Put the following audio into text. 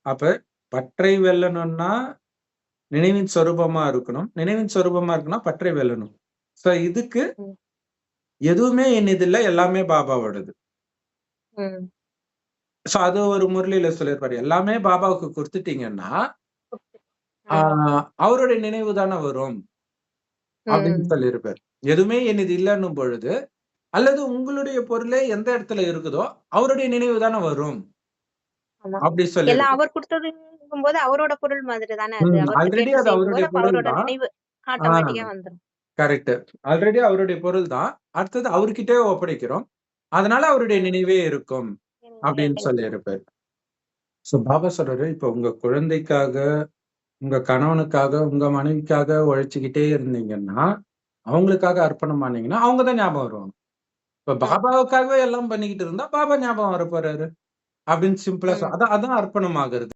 அப்ப பற்றை வெல்லணும்னா நினைவின் சொரூபமா இருக்கணும். நினைவின் சொரூபமா இருக்குன்னா பற்றை வெல்லணும். சோ இதுக்கு ம். எதுவுமே என்னிதில்ல, எல்லாமே பாபாவோடது. ம். சோ அது ஒரு முரளியில சொல்லியிருப்பாரு. எல்லாமே பாபாவுக்கு குடுத்துட்டீங்கன்னா, ஆ ம். அவருடைய நினைவு தானே வரும். அப்படின்னு ம். சொல்லியிருப்பாரு. எதுவுமே என்னது இல்லன்னும் பொழுது, அல்லது உங்களுடைய பொருளே எந்த இடத்துல இருக்குதோ, அவருடைய நினைவு தானே வரும். ஆமா. அப்படி எல்லாம் சொல்லியிருப்பாரு. அவர் குடுத்ததுங்கும்போது அவரோட பொருள் மாதிரி தானே அது. அவர்ட்ட ஆல்ரெடி கேட்டு அது அவருடைய செய்யும்போது அப்ப பொருள் அவரோட தான். நினைவு ஆ ஆட்டோமேட்டிக்கா வந்துரும். கரெக்ட். ஆல்ரெடி அவருடைய பொருள் தான். அடுத்தது அவர்கிட்டயே ஒப்படைக்கிறோம். அதனால அவருடைய ம். நினைவே இருக்கும். நினைவே அப்படின்னு இருக்கும். சொல்லியிருப்பாரு. சோ பாபா சொல்றாரு, இப்ப உங்க குழந்தைக்காக, உங்க கணவனுக்காக, உங்க மனைவிக்காக உழைச்சுக்கிட்டே இருந்தீங்கன்னா, அவங்களுக்காக அர்ப்பணம் பண்ணீங்கன்னா, அவங்க தான் ஞாபகம் வருவாங்க. இப்ப ம். பாபாவுக்காகவே எல்லாம் பண்ணிக்கிட்டு இருந்தா, பாபா ஞாபகம் வரப்போறாரு. அப்படின்னு சிம்பிளா ம். அதான் அதான் அர்ப்பணம் ஆகுறது.